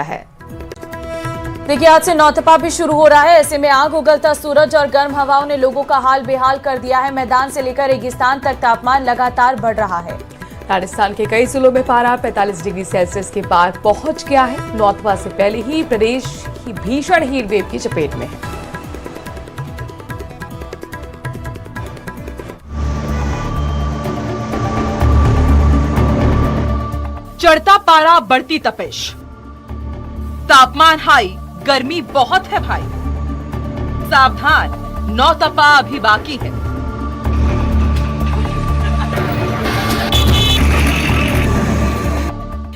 है। देखिए, आज से नौतपा भी शुरू हो रहा है। ऐसे में आग उगलता सूरज और गर्म हवाओं ने लोगों का हाल बेहाल कर दिया है। मैदान से लेकर रेगिस्तान तक तापमान लगातार बढ़ रहा है। राजस्थान के कई जिलों में पारा 45 डिग्री सेल्सियस के पार पहुंच गया है। नौतपा से पहले ही प्रदेश की भीषण हीट वेव की चपेट में है। चढ़ता पारा, बढ़ती तपिश, तापमान हाई, गर्मी बहुत है भाई। सावधान, नौतपा अभी बाकी है।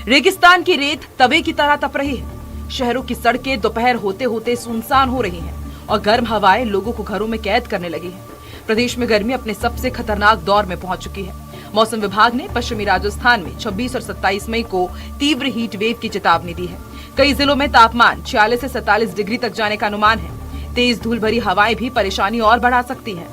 रेगिस्तान की रेत तवे की तरह तप रही है। शहरों की सड़कें दोपहर होते होते सुनसान हो रही हैं और गर्म हवाएं लोगों को घरों में कैद करने लगी है। प्रदेश में गर्मी अपने सबसे खतरनाक दौर में पहुंच चुकी है। मौसम विभाग ने पश्चिमी राजस्थान में 26 और 27 मई को तीव्र हीट वेव की चेतावनी दी है। कई जिलों में तापमान 46 से 47 डिग्री तक जाने का अनुमान है। तेज धूल भरी हवाएं भी परेशानी और बढ़ा सकती हैं।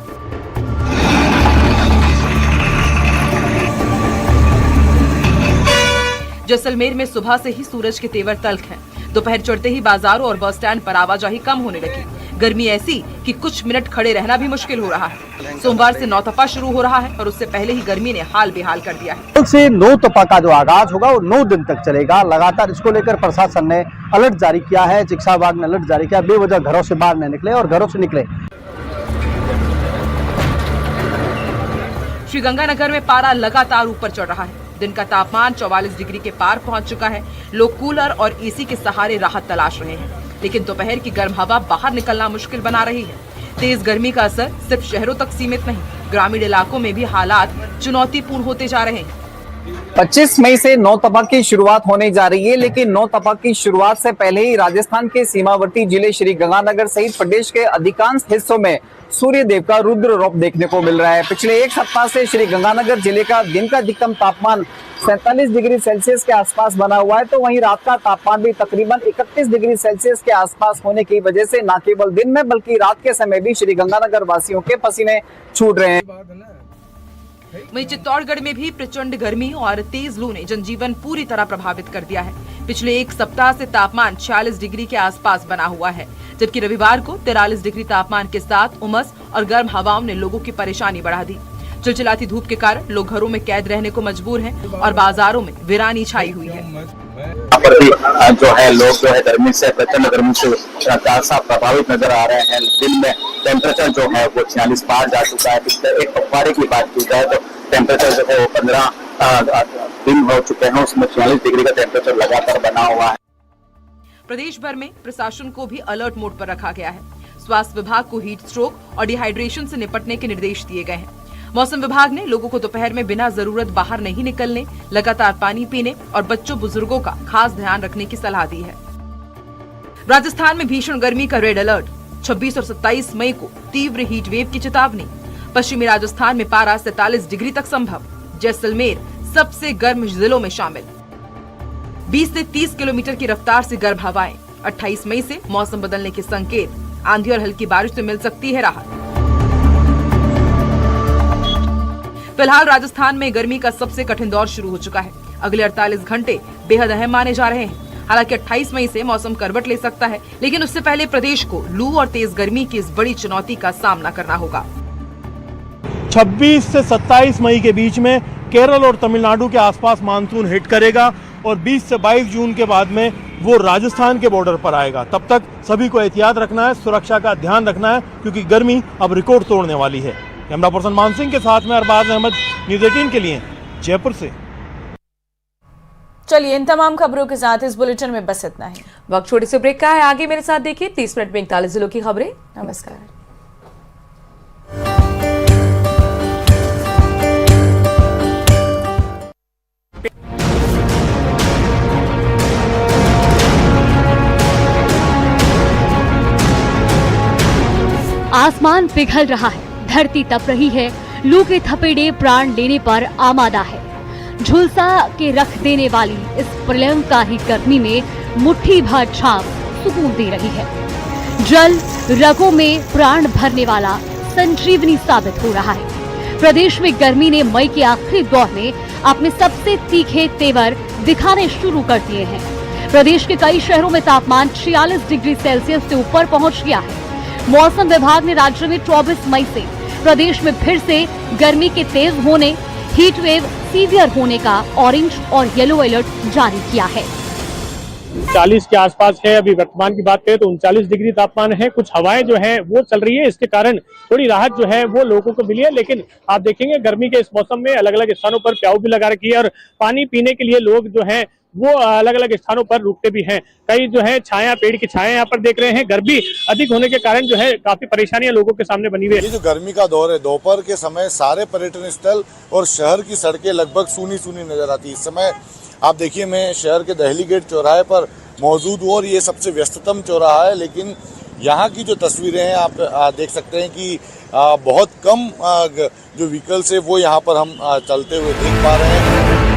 जैसलमेर में सुबह से ही सूरज के तेवर तल्ख हैं। दोपहर चढ़ते ही बाजारों और बस स्टैंड पर आवाजाही कम होने लगी। गर्मी ऐसी कि कुछ मिनट खड़े रहना भी मुश्किल हो रहा है। सोमवार से नौतपा शुरू हो रहा है और उससे पहले ही गर्मी ने हाल बेहाल कर दिया है। कल से नौतपा का जो आगाज होगा वो 9 दिन तक चलेगा। लगातार इसको लेकर प्रशासन ने अलर्ट जारी किया है। चिकित्सा विभाग ने अलर्ट जारी किया, बेवजह घरों से बाहर न निकले और घरों से निकले। श्रीगंगानगर में पारा लगातार ऊपर चढ़ रहा है। दिन का तापमान 44 डिग्री के पार पहुंच चुका है। लोग कूलर और एसी के सहारे राहत तलाश रहे हैं, लेकिन दोपहर की गर्म हवा बाहर निकलना मुश्किल बना रही है। तेज गर्मी का असर सिर्फ शहरों तक सीमित नहीं, ग्रामीण इलाकों में भी हालात चुनौतीपूर्ण होते जा रहे हैं। 25 मई से नौतपा की शुरुआत होने जा रही है, लेकिन नौतपा की शुरुआत से पहले ही राजस्थान के सीमावर्ती जिले श्री गंगानगर सहित प्रदेश के अधिकांश हिस्सों में सूर्य देव का रुद्र रूप देखने को मिल रहा है। पिछले एक सप्ताह से श्री गंगानगर जिले का दिन का अधिकतम तापमान 47 डिग्री सेल्सियस के आसपास बना हुआ है, तो वहीं रात का तापमान भी तकरीबन 31 डिग्री सेल्सियस के आसपास होने की वजह से न केवल दिन में बल्कि रात के समय भी श्री गंगानगर वासियों के पसीने छूट रहे हैं। वहीं चित्तौड़गढ़ में भी प्रचंड गर्मी और तेज लू ने जनजीवन पूरी तरह प्रभावित कर दिया है। पिछले एक सप्ताह से तापमान 46 डिग्री के आसपास बना हुआ है, जबकि रविवार को 43 डिग्री तापमान के साथ उमस और गर्म हवाओं ने लोगों की परेशानी बढ़ा दी। चिलचिलाती धूप के कारण लोग घरों में कैद रहने को मजबूर हैं और बाजारों में वीरानी छाई हुई है। यहाँ पर भी जो है लोग जो है गर्मी से, प्रचंड गर्मी से साफ प्रभावित नजर आ रहे हैं। दिन में टेम्परेचर जो है वो 46 पार जा चुका है। पिछले एक पखवाड़े की बात की जाए तो टेम्परेचर जो है वो 15 दिन हो चुके हैं, उसमें 46 डिग्री का टेम्परेचर लगातार बना हुआ है। प्रदेश भर में प्रशासन को भी अलर्ट मोड पर रखा गया है। स्वास्थ्य विभाग को हीट स्ट्रोक और डिहाइड्रेशन से निपटने के निर्देश दिए गए हैं। मौसम विभाग ने लोगों को दोपहर में बिना जरूरत बाहर नहीं निकलने, लगातार पानी पीने और बच्चों बुजुर्गों का खास ध्यान रखने की सलाह दी है। राजस्थान में भीषण गर्मी का रेड अलर्ट, 26 और 27 मई को तीव्र हीट वेव की चेतावनी। पश्चिमी राजस्थान में पारा 47 डिग्री तक संभव। जैसलमेर सबसे गर्म जिलों में शामिल। 20 से 30 किलोमीटर की रफ्तार से गर्म हवाएं। 28 मई से मौसम बदलने के संकेत। आंधी और हल्की बारिश से मिल सकती है राहत। फिलहाल राजस्थान में गर्मी का सबसे कठिन दौर शुरू हो चुका है। अगले 48 घंटे बेहद अहम माने जा रहे हैं। हालांकि 28 मई से मौसम करवट ले सकता है, लेकिन उससे पहले प्रदेश को लू और तेज गर्मी की इस बड़ी चुनौती का सामना करना होगा। 26 से 27 मई के बीच में केरल और तमिलनाडु के आसपास मानसून हिट करेगा और 20 से 22 जून के बाद में वो राजस्थान के बॉर्डर पर आएगा। तब तक सभी को एहतियात रखना है, सुरक्षा का ध्यान रखना है, क्योंकि गर्मी अब रिकॉर्ड तोड़ने वाली है। कैमरा पर्सन मान सिंह के साथ में अरबाज अहमद, न्यूज़ 18 के लिए जयपुर से। चलिए, इन तमाम खबरों के साथ इस बुलेटिन में बस इतना ही। वक्त छोटे से ब्रेक का है। आगे मेरे साथ देखिए 30 मिनट में 41 जिलों की खबरें। नमस्कार। आसमान पिघल रहा है, धरती तप रही है, लू के थपेड़े प्राण लेने पर आमादा है। झुलसा के रख देने वाली इस प्रलयंकारी गर्मी में मुट्ठी भर छाप सुकून दे रही है। जल रगों में प्राण भरने वाला संजीवनी साबित हो रहा है। प्रदेश में गर्मी ने मई के आखिरी दौर में अपने सबसे तीखे तेवर दिखाने शुरू कर दिए हैं। प्रदेश के कई शहरों में तापमान 46 डिग्री सेल्सियस से ऊपर पहुंच गया है। मौसम विभाग ने राज्य में 24 मई से प्रदेश में फिर से गर्मी के तेज होने, हीट वेव सीवियर होने का ऑरेंज और येलो अलर्ट जारी किया है। 40 के आसपास है। अभी वर्तमान की बात करें तो 39 डिग्री तापमान है। कुछ हवाएं जो है वो चल रही है, इसके कारण थोड़ी राहत जो है वो लोगों को मिली है। लेकिन आप देखेंगे गर्मी के इस मौसम में अलग अलग स्थानों पर प्याऊ भी लगा रखी है और पानी पीने के लिए लोग जो है वो अलग अलग स्थानों पर रुकते भी हैं। कई जो है छाया, पेड़ की छाया यहाँ पर देख रहे हैं। गर्मी अधिक होने के कारण जो है काफी परेशानियां लोगों के सामने बनी हुई है। ये जो गर्मी का दौर है, दोपहर के समय सारे पर्यटन स्थल और शहर की सड़कें लगभग सूनी सूनी नजर आती है। इस समय आप देखिए, मैं शहर के दहली गेट चौराहे पर मौजूद हूँ और ये सबसे व्यस्ततम चौराहा है, लेकिन यहाँ की जो तस्वीरें हैं आप देख सकते हैं कि बहुत कम जो व्हीकल्स है वो यहाँ पर हम चलते हुए देख पा रहे हैं।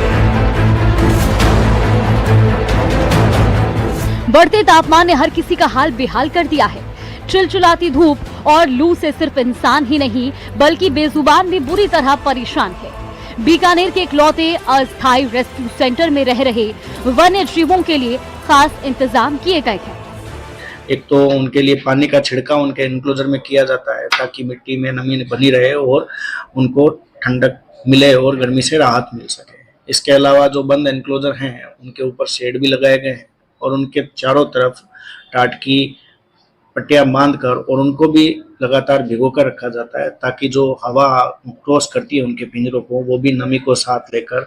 बढ़ते तापमान ने हर किसी का हाल बेहाल कर दिया है। चिलचिलाती धूप और लू से सिर्फ इंसान ही नहीं बल्कि बेजुबान भी बुरी तरह परेशान है। बीकानेर के इकलौते अस्थायी रेस्क्यू सेंटर में रह रहे वन्य जीवों के लिए खास इंतजाम किए गए हैं। एक तो उनके लिए पानी का छिड़काव उनके एनक्लोजर में किया जाता है ताकि मिट्टी में नमी बनी रहे और उनको ठंडक मिले और गर्मी से राहत मिल सके। इसके अलावा जो बंद एनक्लोजर हैं उनके ऊपर शेड भी लगाए गए हैं और उनके चारों तरफ टाट की पट्टियां बांधकर और उनको भी लगातार भिगो कर रखा जाता है ताकि जो हवा क्रॉस करती है उनके पिंजरों को वो भी नमी को साथ लेकर